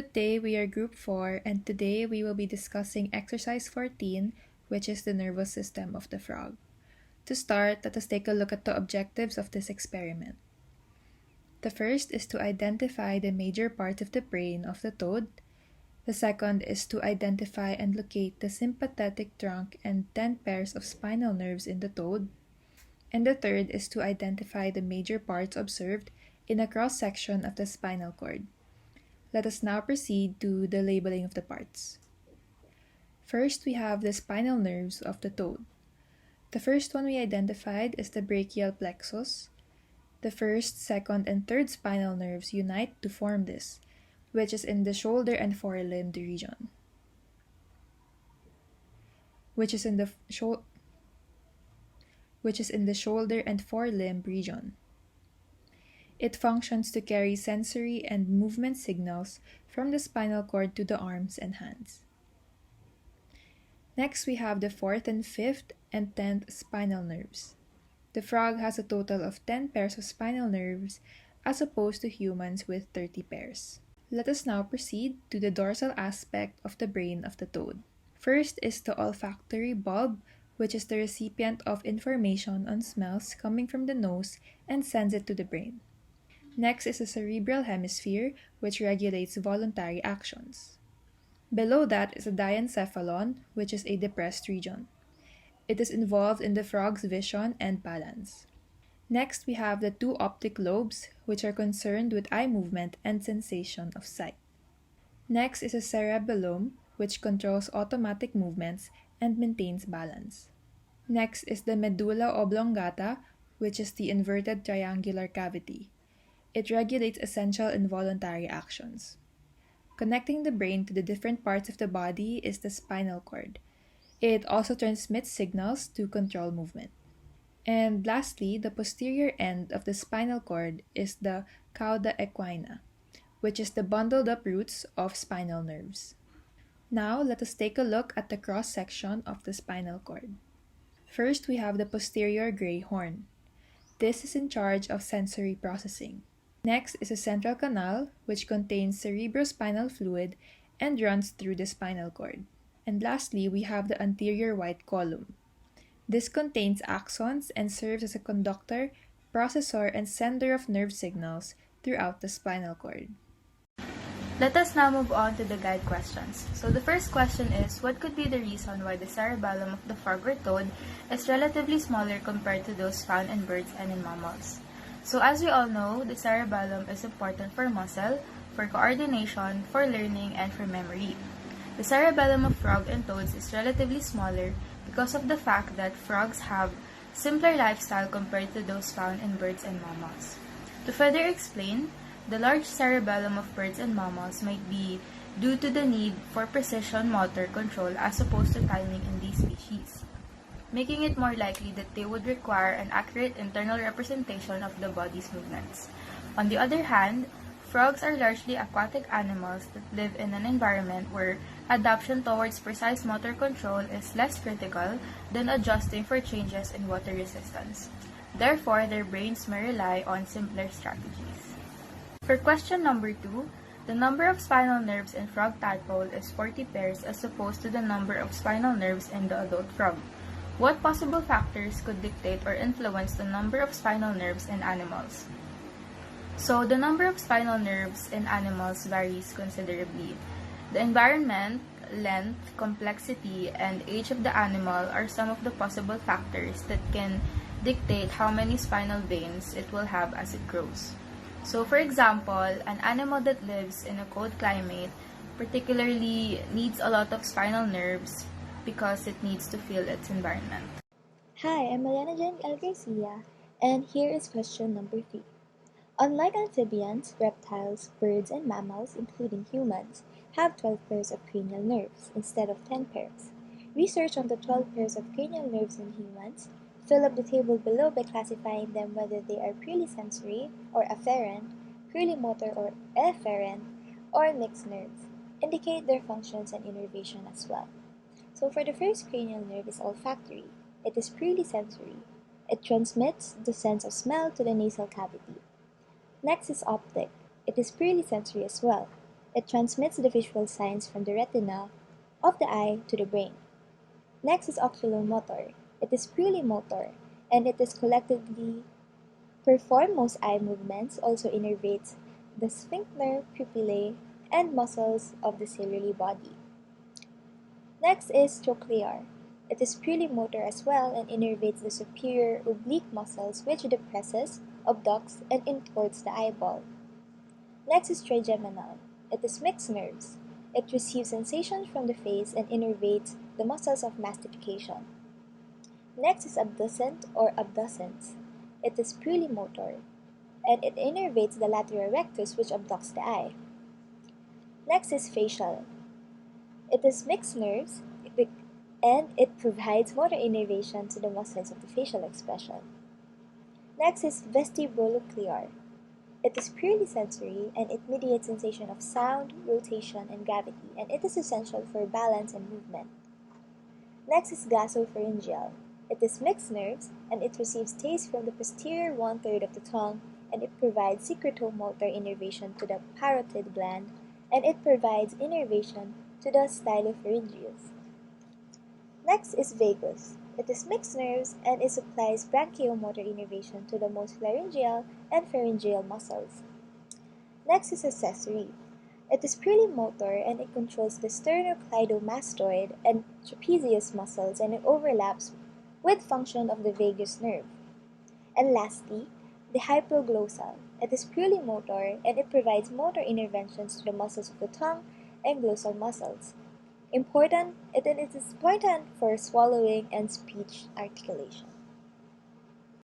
Good day, we are Group 4, and today we will be discussing Exercise 14, which is the nervous system of the frog. To start, let us take a look at the objectives of this experiment. The first is to identify the major parts of the brain of the toad. The second is to identify and locate the sympathetic trunk and 10 pairs of spinal nerves in the toad. And the third is to identify the major parts observed in a cross-section of the spinal cord. Let us now proceed to the labeling of the parts. First, we have the spinal nerves of the toad. The first one we identified is the brachial plexus. The first, second, and third spinal nerves unite to form this, which is in the shoulder and forelimb region. Which is in the shoulder and forelimb region. It functions to carry sensory and movement signals from the spinal cord to the arms and hands. Next, we have the fourth and fifth and 10th spinal nerves. The frog has a total of 10 pairs of spinal nerves as opposed to humans with 30 pairs. Let us now proceed to the dorsal aspect of the brain of the toad. First is the olfactory bulb, which is the recipient of information on smells coming from the nose and sends it to the brain. Next is the cerebral hemisphere, which regulates voluntary actions. Below that is the diencephalon, which is a depressed region. It is involved in the frog's vision and balance. Next, we have the two optic lobes, which are concerned with eye movement and sensation of sight. Next is the cerebellum, which controls automatic movements and maintains balance. Next is the medulla oblongata, which is the inverted triangular cavity. It regulates essential involuntary actions. Connecting the brain to the different parts of the body is the spinal cord. It also transmits signals to control movement. And lastly, the posterior end of the spinal cord is the cauda equina, which is the bundled up roots of spinal nerves. Now, let us take a look at the cross-section of the spinal cord. First, we have the posterior gray horn. This is in charge of sensory processing. Next is a central canal, which contains cerebrospinal fluid and runs through the spinal cord. And lastly, we have the anterior white column. This contains axons and serves as a conductor, processor, and sender of nerve signals throughout the spinal cord. Let us now move on to the guide questions. So the first question is, what could be the reason why the cerebellum of the frog or toad is relatively smaller compared to those found in birds and in mammals? So as we all know, the cerebellum is important for muscle, for coordination, for learning, and for memory. The cerebellum of frog and toads is relatively smaller because of the fact that frogs have simpler lifestyle compared to those found in birds and mammals. To further explain, the large cerebellum of birds and mammals might be due to the need for precision motor control as opposed to timing in these species, making it more likely that they would require an accurate internal representation of the body's movements. On the other hand, frogs are largely aquatic animals that live in an environment where adaptation towards precise motor control is less critical than adjusting for changes in water resistance. Therefore, their brains may rely on simpler strategies. For question number 2, the number of spinal nerves in frog tadpole is 40 pairs as opposed to the number of spinal nerves in the adult frog. What possible factors could dictate or influence the number of spinal nerves in animals? So, the number of spinal nerves in animals varies considerably. The environment, length, complexity, and age of the animal are some of the possible factors that can dictate how many spinal veins it will have as it grows. So, for example, an animal that lives in a cold climate particularly needs a lot of spinal nerves because it needs to feel its environment. Hi, I'm Elena Jen L. Garcia, and here is question number 3. Unlike amphibians, reptiles, birds, and mammals, including humans, have 12 pairs of cranial nerves instead of 10 pairs. Research on the 12 pairs of cranial nerves in humans. Fill up the table below by classifying them whether they are purely sensory or afferent, purely motor or efferent, or mixed nerves. Indicate their functions and innervation as well. So for the first cranial nerve is olfactory. It is purely sensory. It transmits the sense of smell to the nasal cavity. Next is optic. It is purely sensory as well. It transmits the visual signs from the retina of the eye to the brain. Next is oculomotor. It is purely motor, and it is collectively perform most eye movements, also innervates the sphincter, pupillae, and muscles of the ciliary body. Next is trochlear. It is purely motor as well and innervates the superior oblique muscles which depresses, abducts, and intorts the eyeball. Next is trigeminal. It is mixed nerves. It receives sensations from the face and innervates the muscles of mastication. Next is abducent or abducens. It is purely motor, and it innervates the lateral rectus which abducts the eye. Next is facial. It is mixed nerves and it provides motor innervation to the muscles of the facial expression. Next is vestibulonuclear. It is purely sensory and it mediates sensation of sound, rotation, and gravity, and it is essential for balance and movement. Next is glossopharyngeal. It is mixed nerves and it receives taste from the posterior one-third of the tongue, and it provides secretomotor innervation to the parotid gland, and it provides innervation to the stylopharyngeus. Next is vagus. It is mixed nerves and it supplies branchiomotor innervation to the most laryngeal and pharyngeal muscles. Next is accessory. It is purely motor and it controls the sternocleidomastoid and trapezius muscles, and it overlaps with function of the vagus nerve. And lastly, the hypoglossal. It is purely motor and it provides motor interventions to the muscles of the tongue and glossal muscles. It is important for swallowing and speech articulation.